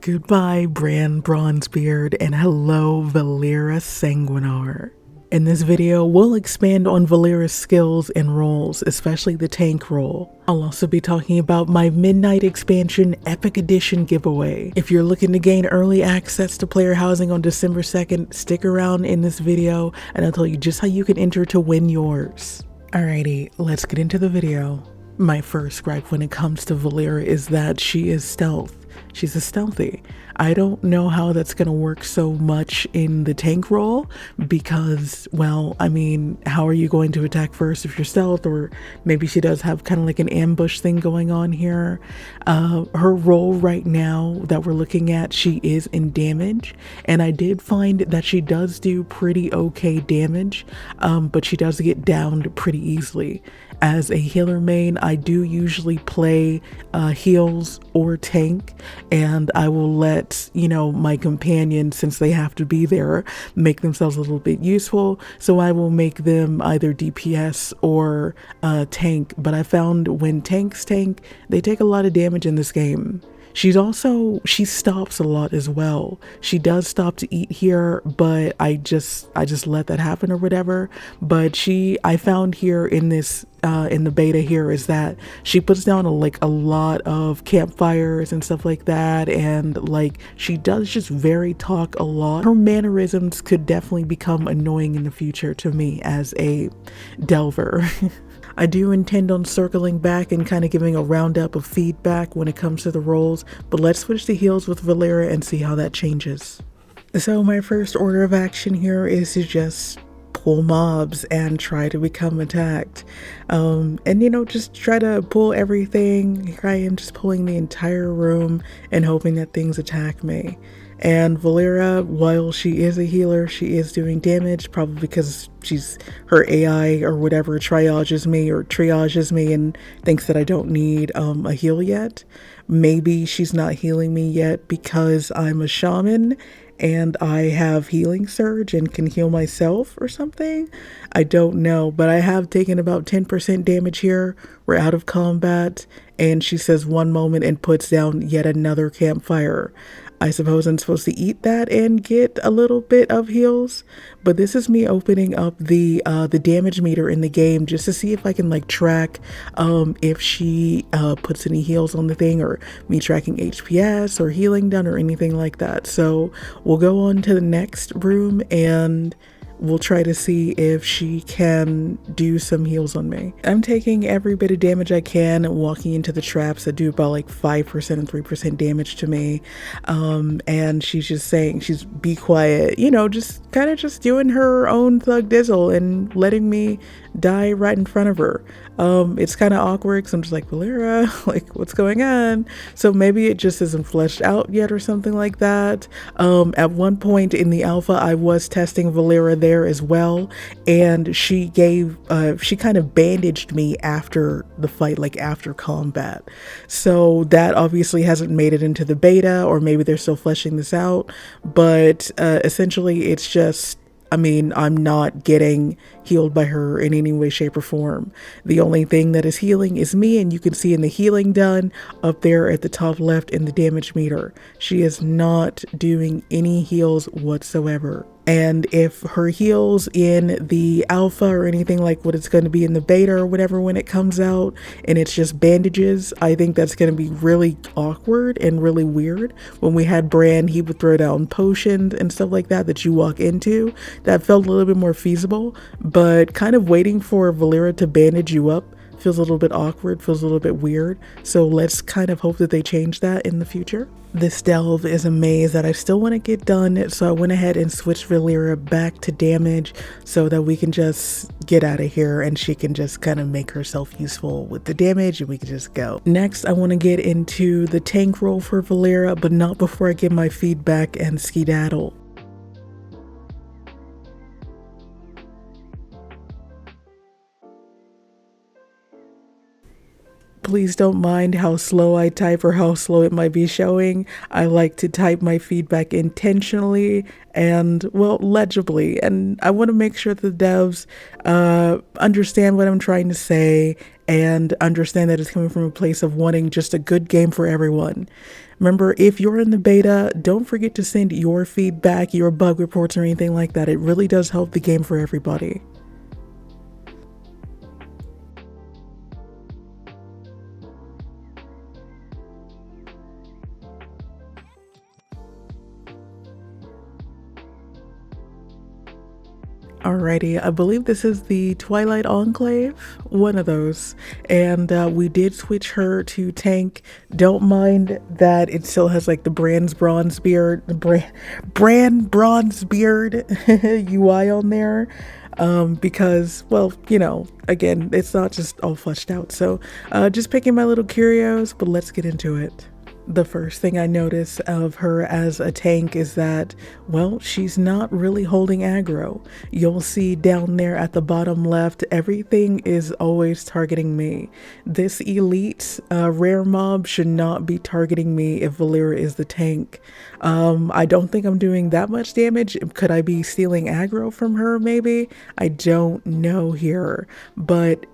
Goodbye, Bran Bronzebeard, and hello, Valeera Sanguinar. In this video, we'll expand on Valeera's skills and roles, especially the tank role. I'll also be talking about my Midnight Expansion Epic Edition giveaway. If you're looking to gain early access to player housing on December 2nd, stick around in this video and I'll tell you just how you can enter to win yours. Alrighty, let's get into the video. My first gripe when it comes to Valeera is that she is stealth. She's a stealthy. I don't know how that's going to work so much in the tank role because, well, I mean, how are you going to attack first if you're stealth? Or maybe she does have kind of like an ambush thing going on here. Her role right now that we're looking at, she is in damage. And I did find that she does do pretty okay damage, but she does get downed pretty easily. As a healer main, I do usually play heals or tank, and I will let, you know, my companions, since they have to be there, make themselves a little bit useful. So I will make them either DPS or tank. But I found when tanks tank, they take a lot of damage in this game. She stops a lot as well. She does stop to eat here, but I just let that happen or whatever. But I found here in this in the beta here is that she puts down a lot of campfires and stuff like that, and like she does just talk a lot. Her mannerisms could definitely become annoying in the future to me as a delver. I do intend on circling back and kind of giving a roundup of feedback when it comes to the roles, but let's switch to heals with Valeera and see how that changes. So my first order of action here is to just pull mobs and try to become attacked. And you know, just try to pull everything. Here I am just pulling the entire room and hoping that things attack me. And Valeera, while she is a healer, she is doing damage, probably because her AI or whatever triages me and thinks that I don't need a heal yet. Maybe she's not healing me yet because I'm a shaman and I have healing surge and can heal myself or something. I don't know, but I have taken about 10% damage here. We're out of combat, and she says one moment and puts down yet another campfire. I suppose I'm supposed to eat that and get a little bit of heals, but this is me opening up the damage meter in the game just to see if I can like track if she puts any heals on the thing, or me tracking HPS or healing done or anything like that. So we'll go on to the next room and we'll try to see if she can do some heals on me. I'm taking every bit of damage I can and walking into the traps that do about like 5% and 3% damage to me. And she's just saying, she's be quiet, you know, just kind of just doing her own thug dizzle and letting me die right in front of her. It's kind of awkward because I'm just like, Valeera, like what's going on? So maybe it just isn't fleshed out yet or something like that. At one point in the alpha, I was testing Valeera there as well, and she kind of bandaged me after the fight, like after combat. So that obviously hasn't made it into the beta, or maybe they're still fleshing this out, but essentially it's just, I mean, I'm not getting healed by her in any way, shape, or form. The only thing that is healing is me, and you can see in the healing done up there at the top left in the damage meter. She is not doing any heals whatsoever. And if her heals in the alpha or anything like what it's going to be in the beta or whatever when it comes out, and it's just bandages, I think that's going to be really awkward and really weird. When we had Bran, he would throw down potions and stuff like that you walk into. That felt a little bit more feasible, but kind of waiting for Valeera to bandage you up feels a little bit awkward, feels a little bit weird. So let's kind of hope that they change that in the future. This delve is a maze that I still want to get done, so I went ahead and switched Valeera back to damage so that we can just get out of here and she can just kind of make herself useful with the damage and we can just go. Next, I want to get into the tank role for Valeera, but not before I give my feedback and skedaddle. Please don't mind how slow I type or how slow it might be showing. I like to type my feedback intentionally and, well, legibly. And I want to make sure that the devs understand what I'm trying to say and understand that it's coming from a place of wanting just a good game for everyone. Remember, if you're in the beta, don't forget to send your feedback, your bug reports, or anything like that. It really does help the game for everybody. Alrighty, I believe this is the Twilight Enclave, one of those, and we did switch her to tank. Don't mind that it still has like the bronze beard UI on there, because, well, you know, again, it's not just all fleshed out. So just picking my little curios, but let's get into it. The first thing I notice of her as a tank is that, well, she's not really holding aggro. You'll see down there at the bottom left, everything is always targeting me. This elite rare mob should not be targeting me if Valeera is the tank. I don't think I'm doing that much damage. Could I be stealing aggro from her maybe? I don't know here, but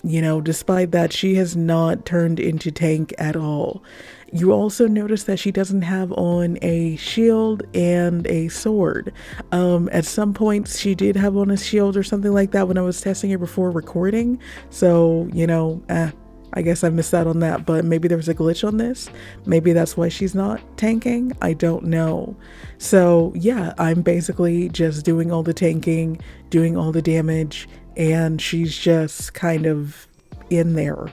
you know, despite that, she has not turned into tank at all. You also notice that she doesn't have on a shield and a sword. At some points she did have on a shield or something like that when I was testing her before recording. So, you know, I guess I missed out on that, but maybe there was a glitch on this. Maybe that's why she's not tanking. I don't know. So yeah, I'm basically just doing all the tanking, doing all the damage, and she's just kind of in there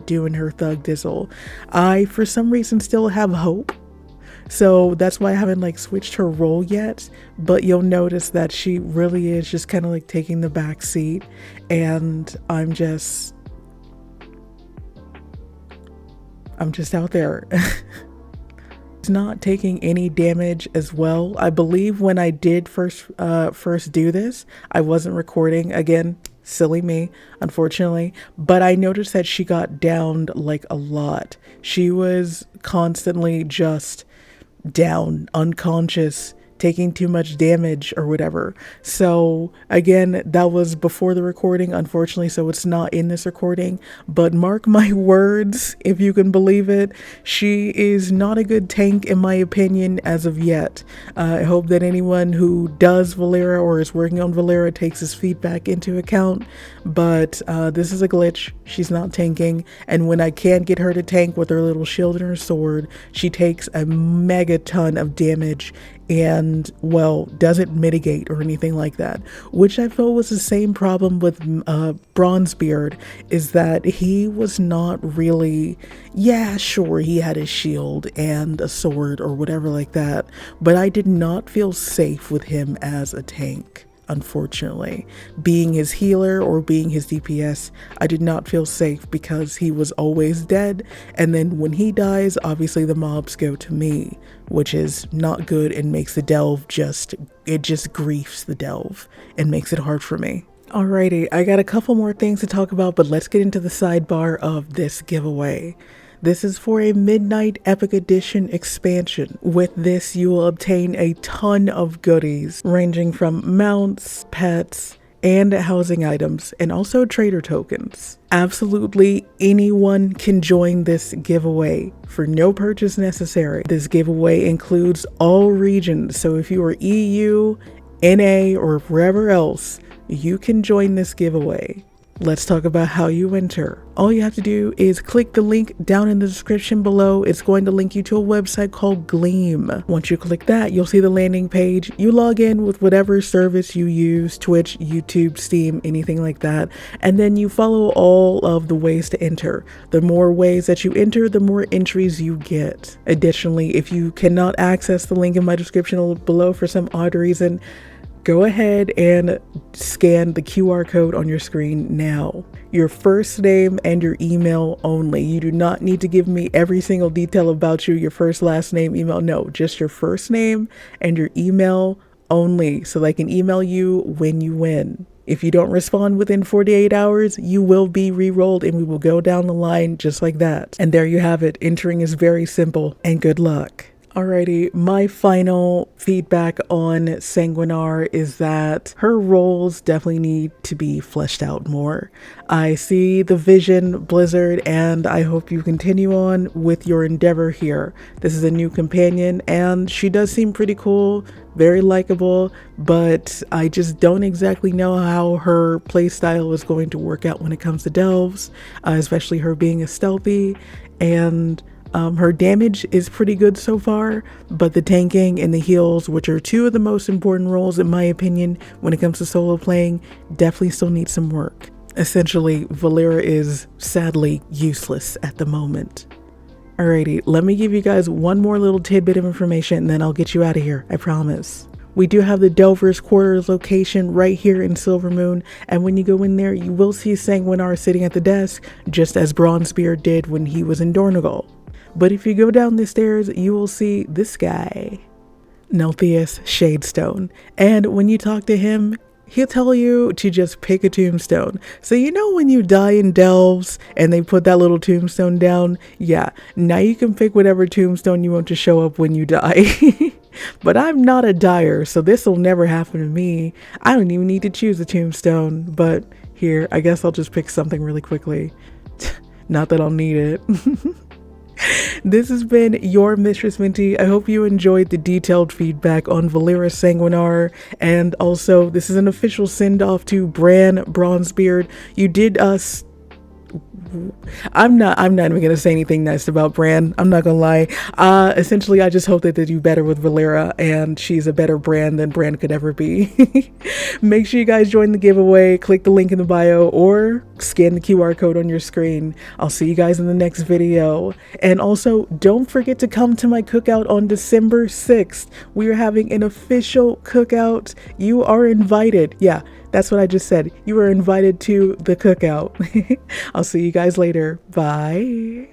doing her thug dizzle. I for some reason still have hope, so that's why I haven't like switched her role yet, but you'll notice that she really is just kind of like taking the back seat, and I'm just out there. It's not taking any damage as well. I believe when I did first do this, I wasn't recording. Again, silly me, unfortunately, but I noticed that she got downed like a lot. She was constantly just down, unconscious, taking too much damage or whatever. So again, that was before the recording, unfortunately, so it's not in this recording, but mark my words, if you can believe it, she is not a good tank in my opinion as of yet. I hope that anyone who does Valeera or is working on Valeera takes his feedback into account, but this is a glitch. She's not tanking, and when I can get her to tank with her little shield and her sword, she takes a mega ton of damage and, well, doesn't mitigate or anything like that, which I felt was the same problem with Bronzebeard, is that he was not really, yeah, sure, he had a shield and a sword or whatever like that, but I did not feel safe with him as a tank. Unfortunately, being his healer or being his DPS, I did not feel safe because he was always dead, and then when he dies, obviously the mobs go to me, which is not good and makes the delve just griefs the delve and makes it hard for me. Alrighty, I got a couple more things to talk about, but let's get into the sidebar of this giveaway. This is for a Midnight Epic Edition expansion. With this, you will obtain a ton of goodies, ranging from mounts, pets, and housing items, and also trader tokens. Absolutely anyone can join this giveaway for no purchase necessary. This giveaway includes all regions, so if you are EU, NA, or wherever else, you can join this giveaway. Let's talk about how you enter. All you have to do is click the link down in the description below. It's going to link you to a website called Gleam. Once you click that, you'll see the landing page. You log in with whatever service you use, Twitch, YouTube, Steam, anything like that. And then you follow all of the ways to enter. The more ways that you enter, the more entries you get. Additionally, if you cannot access the link in my description below for some odd reason, go ahead and scan the QR code on your screen now. Your first name and your email only. You do not need to give me every single detail about you, your first, last name, email. No, just your first name and your email only, so they can email you when you win. If you don't respond within 48 hours, you will be re-rolled and we will go down the line just like that. And there you have it. Entering is very simple, and good luck. Alrighty, my final feedback on Sanguinar is that her roles definitely need to be fleshed out more. I see the vision, Blizzard, and I hope you continue on with your endeavor here. This is a new companion, and she does seem pretty cool, very likable, but I just don't exactly know how her playstyle is going to work out when it comes to delves, especially her being a stealthy, and her damage is pretty good so far, but the tanking and the heals, which are two of the most important roles in my opinion when it comes to solo playing, definitely still need some work. Essentially, Valeera is sadly useless at the moment. Alrighty, let me give you guys one more little tidbit of information and then I'll get you out of here, I promise. We do have the Delver's Quarters location right here in Silvermoon, and when you go in there, you will see Sanguinar sitting at the desk, just as Bronzebeard did when he was in Dornogal. But if you go down the stairs, you will see this guy, Nelthius Shadestone. And when you talk to him, he'll tell you to just pick a tombstone. So you know when you die in delves and they put that little tombstone down? Yeah, now you can pick whatever tombstone you want to show up when you die. But I'm not a dyer, so this will never happen to me. I don't even need to choose a tombstone, but here, I guess I'll just pick something really quickly. Not that I'll need it. This has been your Mistress Minty. I hope you enjoyed the detailed feedback on Valeera Sanguinar, and also this is an official send-off to Bran Bronzebeard. You did us. I'm not even gonna say anything nice about Bran. I'm not gonna lie. Essentially, I just hope that they do better with Valeera, and she's a better Bran than Bran could ever be. Make sure you guys join the giveaway. Click the link in the bio or scan the QR code on your screen. I'll see you guys in the next video. And also, don't forget to come to my cookout on December 6th. We are having an official cookout. You are invited. Yeah, that's what I just said. You are invited to the cookout. I'll see you guys later. Bye.